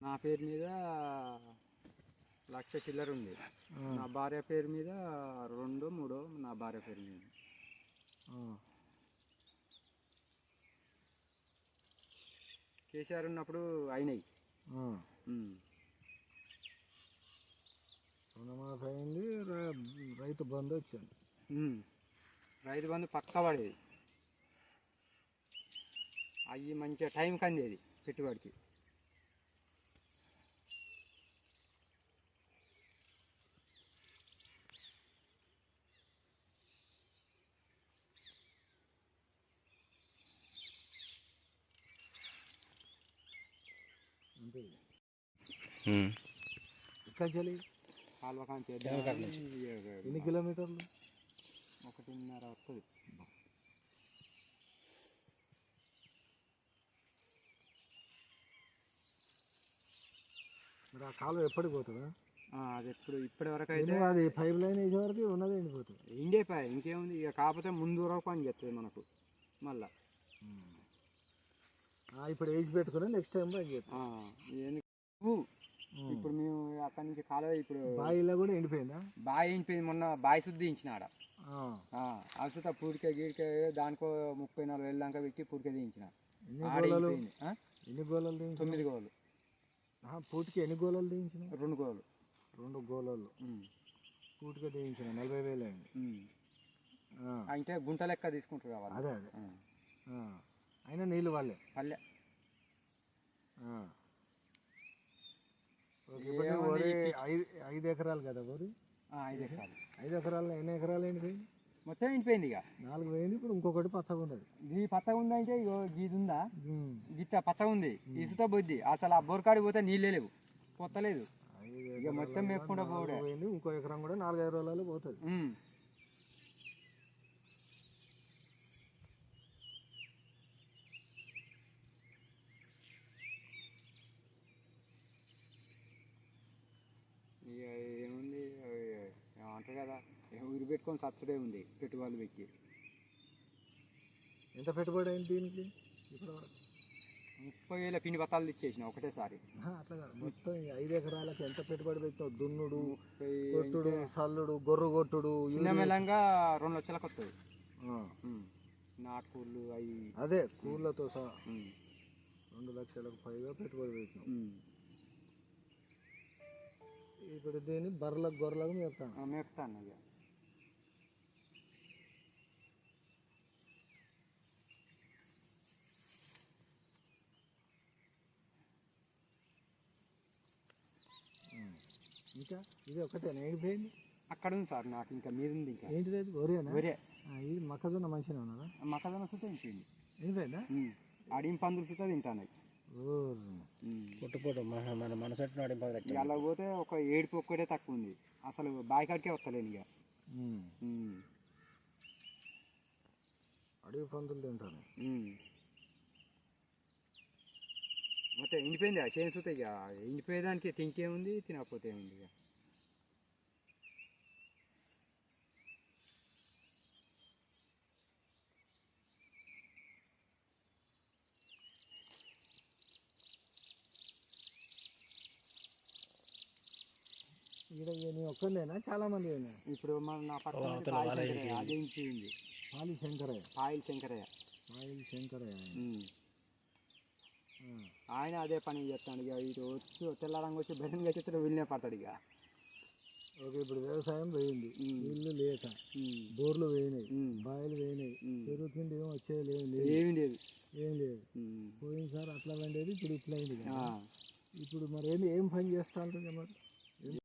నా పేరు మీద 1,00,000 చిల్లర ఉంది. నా భార్య పేరు మీద 2-3 నా భార్య పేరు మీద. కేసీఆర్ ఉన్నప్పుడు అయినాయి. రుణమాఫీ అయింది, రైతు బంధు వచ్చింది. రైతు బంధు పక్క పడేది, అవి మంచిగా టైంకి అందేది పెట్టుబడికి. ఇక్కడ చలి కాలువకాంచి ఎన్ని కిలోమీటర్లు? 1.5 వస్తుంది. మరి ఆ కాలువ ఎప్పటికి పోతుందా? అది ఇప్పటి వరకు అయితే అది పైప్ లైన్ వేసే వరకు ఉన్నది ఎండిపోతుంది. ఇండే పై ఇంకేముంది ఇక, కాకపోతే ముందు వరకు పని చేస్తుంది మనకు మళ్ళా. ఇప్పుడు ఏజ్ పెట్టుకుని నెక్స్ట్ టైం పని చేస్తాం. ఇప్పుడు మేము అక్కడి నుంచి కాలువ ఇప్పుడు బావిలో కూడా ఎండిపోయిందా? బావి ఎండిపోయింది. మొన్న బావి శుద్ధి ఇచ్చినాడ అసలు పూడికే గీడికే దానికో 30-40 వేలు దాకా పెట్టి పూడికే దించిన. ఎన్ని గోళాలు? 9 గోళాలు. పూటికి ఎన్ని గోళాలు దించిన? 2 గోళాలు. 2 గోళాలు పూటిగా దించిన 40,000 అయింది. అంటే గుంట లెక్క తీసుకుంటారు కావాలి. అదే అదే అయినా నీళ్ళు వాళ్ళే పల్లె. వరి 5 ఎకరాలు కదా వరి? 5 ఎకరాలు. 5 ఎకరాలు ఎన్ని ఎకరాలు ఎండిపోయింది? మొత్తం ఎండిపోయింది. ఇక 4 పోయింది. ఇప్పుడు ఇంకొకటి పచ్చగా ఉన్నది. ఇది పచ్చగా ఉందంటే ఇది ఉందా గిట్ట పచ్చగా ఉంది, ఇసుతో బొద్ది. అసలు ఆ బోర్కాడికి పోతే నీళ్ళే లేవు, పొత్తలేదు. ఇక మొత్తం మేపుకుంటా పోయింది. ఇంకో ఎకరం కూడా 4-5 రోజులలో పోతుంది. ఇక ఏముంది ఏమంటారు కదా, ఊరి పెట్టుకొని సచ్చడే ఉంది పెట్టుబడులు పెట్టి. ఎంత పెట్టుబడి అయింది దీనికి? ఇప్పుడు 30,000 పిండి బత్తాలు ఇచ్చేసిన ఒకటేసారి. అట్లా మొత్తం 5 ఎకరాలకు ఎంత పెట్టుబడి పెట్టినావు? దున్నుడు, కొట్టుడు, చల్లుడు, గొర్రు కొట్టుడు, చిన్నమెల్లంగా 2 లక్షలకు వస్తుంది. నాటుకూళ్ళు అవి అదే కూళ్ళతో సహా 2 లక్షలకు పైగా పెట్టుబడి పెట్టినావు. ఇప్పుడు దీన్ని బర్రెలకు గొర్రెలకు మేపుతాను. ఇక ఇంకా ఇది ఒకటే ఎండిపోయింది. అక్కడ ఉంది సార్, నాకు ఇంకా మీద ఉంది. ఇంకా ఏంటిది? వరేనా? వరే. ఇది మొక్కజొన్న మంచిగా ఉన్నదా? మొక్కజొన్న సుత ఎండిపోయింది. ఎండిపోయిందా? అడిం పందులు సుత తింటాను. పుట్టుపోటు మన మనసట్టు అడిం పందులు అలా పోతే ఒక ఏడుపు ఒక్కటే తక్కువ ఉంది. అసలు బాయికాడికే వస్తలేను. ఇక అడవి పందులు తింటాను. మొత్తం ఎండిపోయింది. చేను సుత ఇక ఎండిపోయేదానికి తింకేముంది, తినకపోతే ఏముంది. ఇక ఇక్కడ నీ ఒక్కనేనా చాలా మంది అయినా? ఇప్పుడు నా పక్కన అదే ఇంచింది. పాయిల్ శంకరయ్య. పాయిల్ శంకరయ్య ఆయన అదే పని చేస్తాడు. ఇక ఇటు వచ్చి తెల్లారంగా వచ్చి బెరంగా చెప్తే వెళ్ళినే పడతాడు. ఇక ఓకే. ఇప్పుడు వ్యవసాయం పోయింది, నీళ్ళు లేక బోర్లు పోయినాయి, బాయిలు పోయినాయి, చెరువు కింద ఏమో వచ్చేది ఏమీ లేదు. పోయింది సార్. అట్లా వండేది ఇప్పుడు ఇట్లా అయింది. ఇప్పుడు మరి ఏం పని చేస్తా ఉంటుంది మరి?